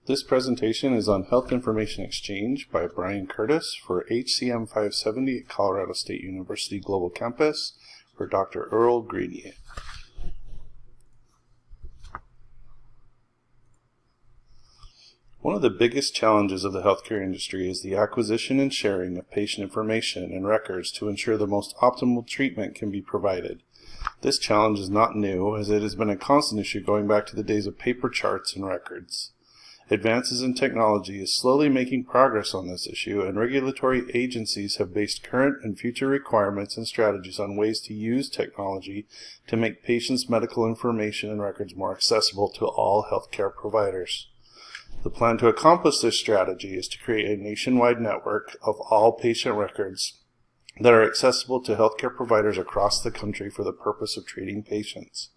This presentation is on Health Information Exchange by Brian Curtis for HCM 570 at Colorado State University Global Campus for Dr. Earl Grenier. One of the biggest challenges of the healthcare industry is the acquisition and sharing of patient information and records to ensure the most optimal treatment can be provided. This challenge is not new, as it has been a constant issue going back to the days of paper charts and records. Advances in technology is slowly making progress on this issue, and regulatory agencies have based current and future requirements and strategies on ways to use technology to make patients' medical information and records more accessible to all healthcare providers. The plan to accomplish this strategy is to create a nationwide network of all patient records that are accessible to healthcare providers across the country for the purpose of treating patients.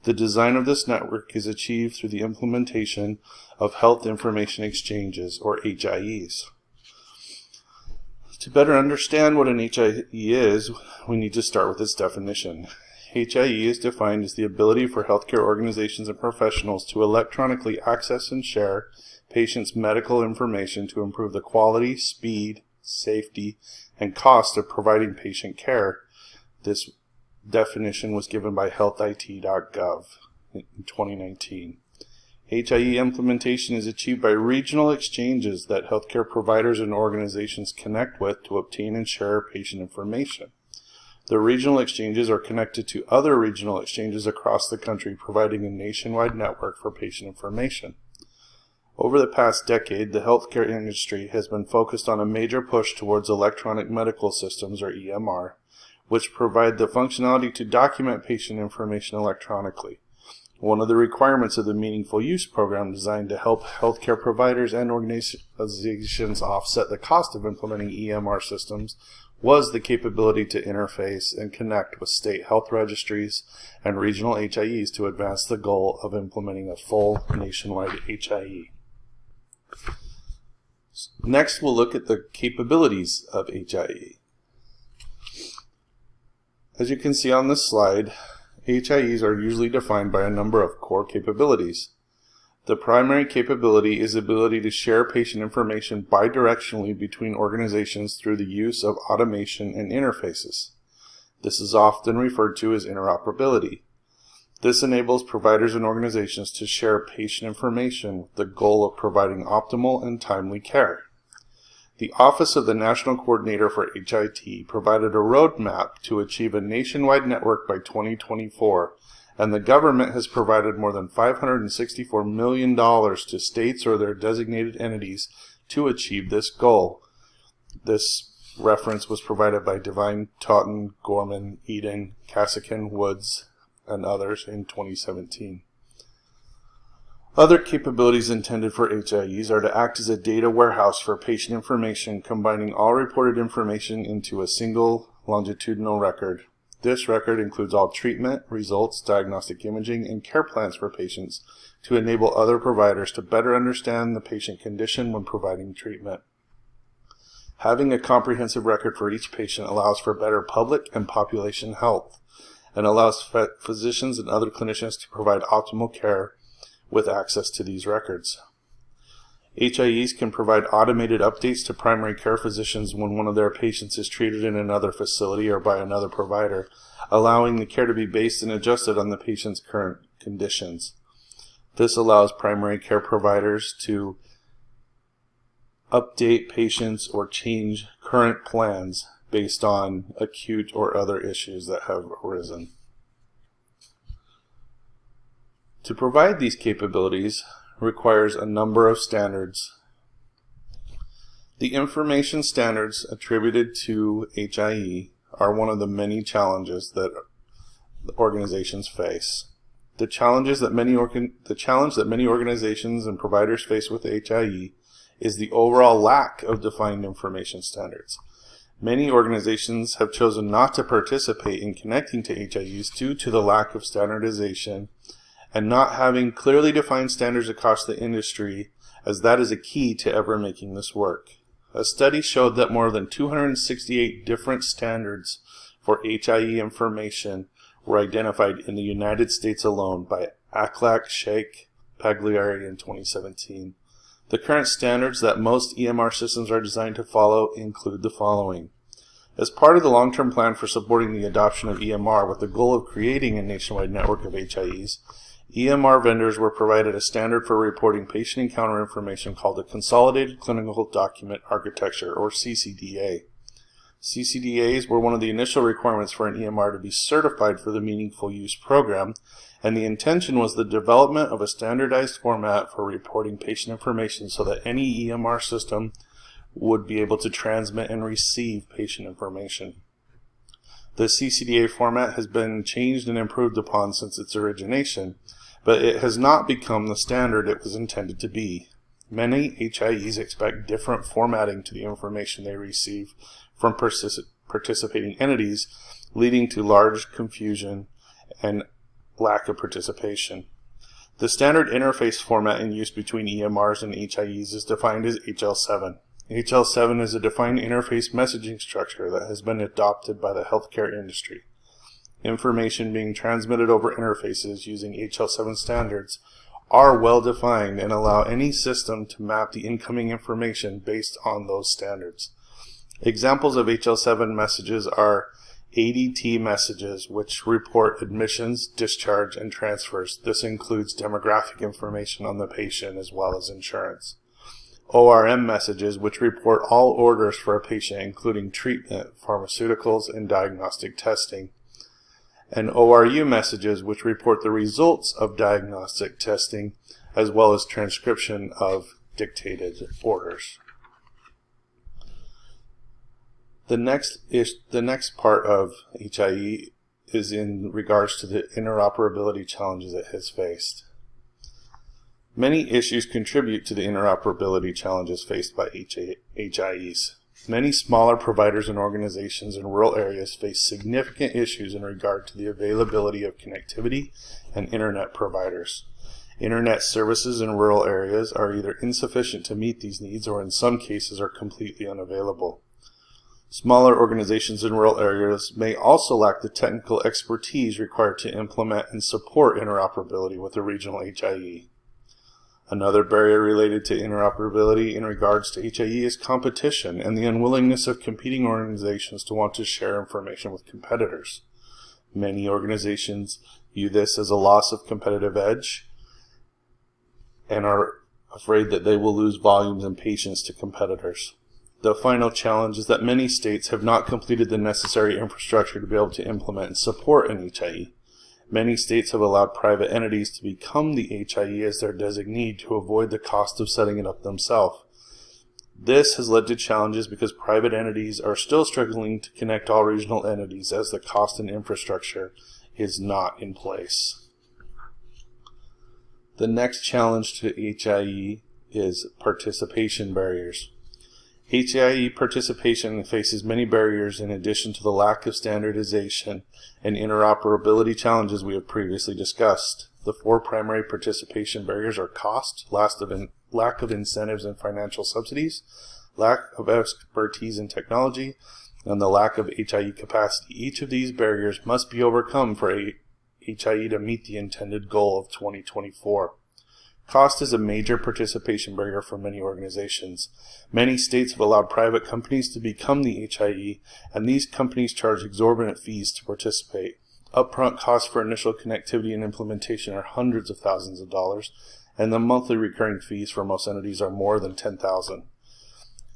The design of this network is achieved through the implementation of Health Information Exchanges, or HIEs. To better understand what an HIE is, we need to start with its definition. HIE is defined as the ability for healthcare organizations and professionals to electronically access and share patients' medical information to improve the quality, speed, safety, and cost of providing patient care. This definition was given by healthit.gov in 2019. HIE implementation is achieved by regional exchanges that healthcare providers and organizations connect with to obtain and share patient information. The regional exchanges are connected to other regional exchanges across the country, providing a nationwide network for patient information. Over the past decade, the healthcare industry has been focused on a major push towards electronic medical systems, or EMR, which provide the functionality to document patient information electronically. One of the requirements of the Meaningful Use program, designed to help healthcare providers and organizations offset the cost of implementing EMR systems, was the capability to interface and connect with state health registries and regional HIEs to advance the goal of implementing a full nationwide HIE. Next, we'll look at the capabilities of HIE. As you can see on this slide, HIEs are usually defined by a number of core capabilities. The primary capability is the ability to share patient information bidirectionally between organizations through the use of automation and interfaces. This is often referred to as interoperability. This enables providers and organizations to share patient information with the goal of providing optimal and timely care. The Office of the National Coordinator for HIE provided a roadmap to achieve a nationwide network by 2024, and the government has provided more than $564 million to states or their designated entities to achieve this goal. This reference was provided by Devine, Totten, Gorman, Eden, Cassican, Woods, and others in 2017. Other capabilities intended for HIEs are to act as a data warehouse for patient information, combining all reported information into a single longitudinal record. This record includes all treatment, results, diagnostic imaging, and care plans for patients to enable other providers to better understand the patient condition when providing treatment. Having a comprehensive record for each patient allows for better public and population health, and allows physicians and other clinicians to provide optimal care with access to these records. HIEs can provide automated updates to primary care physicians when one of their patients is treated in another facility or by another provider, allowing the care to be based and adjusted on the patient's current conditions. This allows primary care providers to update patients or change current plans based on acute or other issues that have arisen. To provide these capabilities requires a number of standards. The information standards attributed to HIE are one of the many challenges that organizations face. The challenge that many organizations and providers face with HIE is the overall lack of defined information standards. Many organizations have chosen not to participate in connecting to HIEs due to the lack of standardization and not having clearly defined standards across the industry, as that is a key to ever making this work. A study showed that more than 268 different standards for HIE information were identified in the United States alone by Aklak, Sheikh, Pagliari in 2017. The current standards that most EMR systems are designed to follow include the following. As part of the long-term plan for supporting the adoption of EMR with the goal of creating a nationwide network of HIEs, EMR vendors were provided a standard for reporting patient encounter information called the Consolidated Clinical Document Architecture, or CCDA. CCDAs were one of the initial requirements for an EMR to be certified for the Meaningful Use program, and the intention was the development of a standardized format for reporting patient information so that any EMR system would be able to transmit and receive patient information. The CCDA format has been changed and improved upon since its origination, but it has not become the standard it was intended to be. Many HIEs expect different formatting to the information they receive from participating entities, leading to large confusion and lack of participation. The standard interface format in use between EMRs and HIEs is defined as HL7. HL7 is a defined interface messaging structure that has been adopted by the healthcare industry. Information being transmitted over interfaces using HL7 standards are well defined and allow any system to map the incoming information based on those standards. Examples of HL7 messages are ADT messages, which report admissions, discharge, and transfers. This includes demographic information on the patient as well as insurance. ORM messages, which report all orders for a patient, including treatment, pharmaceuticals, and diagnostic testing. And ORU messages, which report the results of diagnostic testing as well as transcription of dictated orders. The next part of HIE is in regards to the interoperability challenges it has faced. Many issues contribute to the interoperability challenges faced by HIEs. Many smaller providers and organizations in rural areas face significant issues in regard to the availability of connectivity and internet providers. Internet services in rural areas are either insufficient to meet these needs or in some cases are completely unavailable. Smaller organizations in rural areas may also lack the technical expertise required to implement and support interoperability with a regional HIE. Another barrier related to interoperability in regards to HIE is competition and the unwillingness of competing organizations to want to share information with competitors. Many organizations view this as a loss of competitive edge and are afraid that they will lose volumes and patients to competitors. The final challenge is that many states have not completed the necessary infrastructure to be able to implement and support an HIE. Many states have allowed private entities to become the HIE as their designee to avoid the cost of setting it up themselves. This has led to challenges because private entities are still struggling to connect all regional entities as the cost and infrastructure is not in place. The next challenge to HIE is participation barriers. HIE participation faces many barriers in addition to the lack of standardization and interoperability challenges we have previously discussed. The four primary participation barriers are cost, lack of incentives and financial subsidies, lack of expertise in technology, and the lack of HIE capacity. Each of these barriers must be overcome for a HIE to meet the intended goal of 2024. Cost is a major participation barrier for many organizations. Many states have allowed private companies to become the HIE, and these companies charge exorbitant fees to participate. Upfront costs for initial connectivity and implementation are hundreds of thousands of dollars, and the monthly recurring fees for most entities are more than $10,000.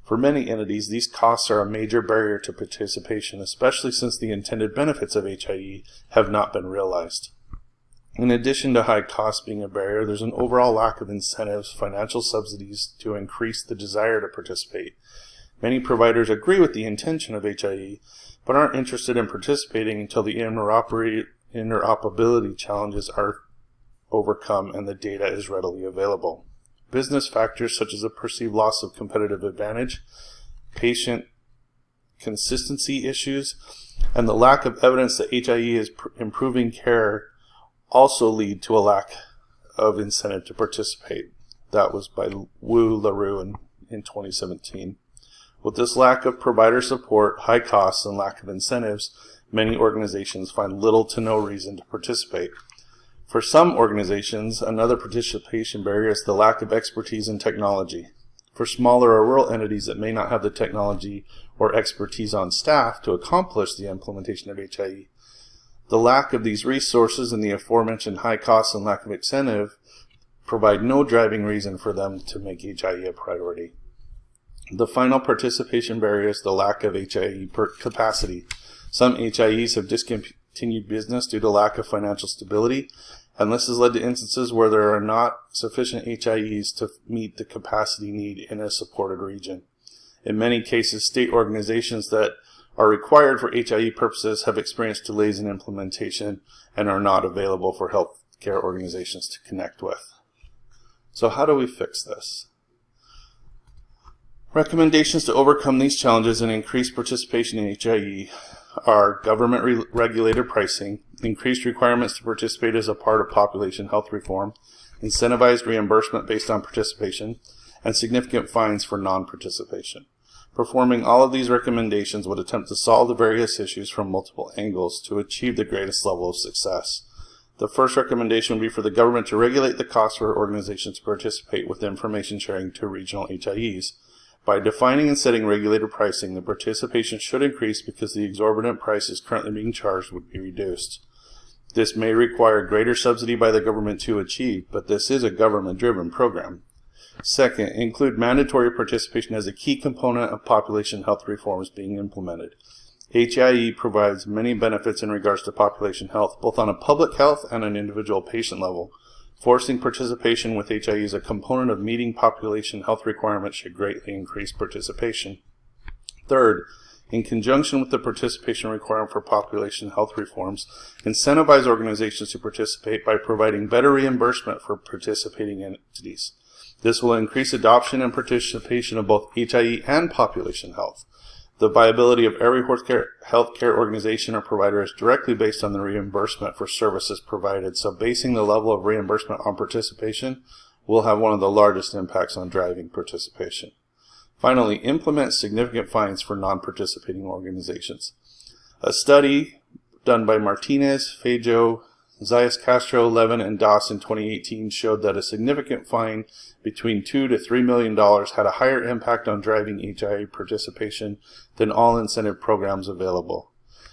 For many entities, these costs are a major barrier to participation, especially since the intended benefits of HIE have not been realized. In addition to high costs being a barrier, there's an overall lack of incentives, financial subsidies to increase the desire to participate. Many providers agree with the intention of HIE, but aren't interested in participating until the interoperability challenges are overcome and the data is readily available. Business factors such as a perceived loss of competitive advantage, patient consistency issues, and the lack of evidence that HIE is improving care also lead to a lack of incentive to participate. That was by Wu LaRue in 2017. With this lack of provider support, high costs, and lack of incentives, many organizations find little to no reason to participate. For some organizations, another participation barrier is the lack of expertise in technology. For smaller or rural entities that may not have the technology or expertise on staff to accomplish the implementation of HIE, the lack of these resources and the aforementioned high costs and lack of incentive provide no driving reason for them to make HIE a priority. The final participation barrier is the lack of HIE capacity. Some HIEs have discontinued business due to lack of financial stability, and this has led to instances where there are not sufficient HIEs to meet the capacity need in a supported region. In many cases, state organizations that are required for HIE purposes have experienced delays in implementation and are not available for healthcare organizations to connect with. So how do we fix this? Recommendations to overcome these challenges and increase participation in HIE are government-regulated pricing, increased requirements to participate as a part of population health reform, incentivized reimbursement based on participation, and significant fines for non-participation. Performing all of these recommendations would attempt to solve the various issues from multiple angles to achieve the greatest level of success. The first recommendation would be for the government to regulate the cost for organizations to participate with information sharing to regional HIEs. By defining and setting regulated pricing, the participation should increase because the exorbitant prices currently being charged would be reduced. This may require greater subsidy by the government to achieve, but this is a government-driven program. Second, include mandatory participation as a key component of population health reforms being implemented. HIE provides many benefits in regards to population health, both on a public health and an individual patient level. Forcing participation with HIE as a component of meeting population health requirements should greatly increase participation. Third, in conjunction with the participation requirement for population health reforms, incentivize organizations to participate by providing better reimbursement for participating entities. This will increase adoption and participation of both HIE and population health. The viability of every healthcare organization or provider is directly based on the reimbursement for services provided, so basing the level of reimbursement on participation will have one of the largest impacts on driving participation. Finally, implement significant fines for non-participating organizations. A study done by Martinez, Fejo, Zayas Castro, Levin, and Das in 2018 showed that a significant fine between $2 to $3 million had a higher impact on driving HIE participation than all incentive programs available.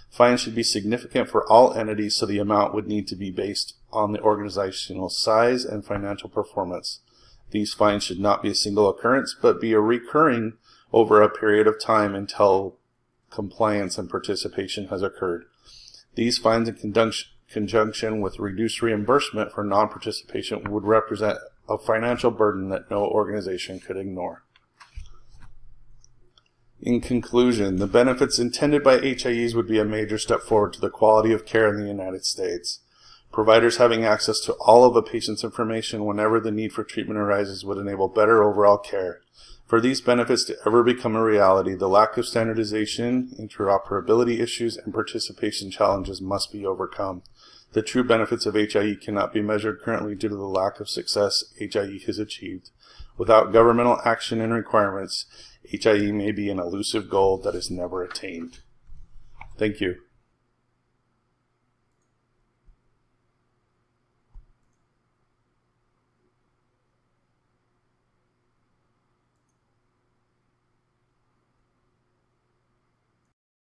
Fines should be significant for all entities, so the amount would need to be based on the organizational size and financial performance. These fines should not be a single occurrence, but be a recurring over a period of time until compliance and participation has occurred. These fines in conjunction with reduced reimbursement for non-participation would represent a financial burden that no organization could ignore. In conclusion, the benefits intended by HIEs would be a major step forward to the quality of care in the United States. Providers having access to all of a patient's information whenever the need for treatment arises would enable better overall care. For these benefits to ever become a reality, the lack of standardization, interoperability issues, and participation challenges must be overcome. The true benefits of HIE cannot be measured currently due to the lack of success HIE has achieved. Without governmental action and requirements, HIE may be an elusive goal that is never attained. Thank you.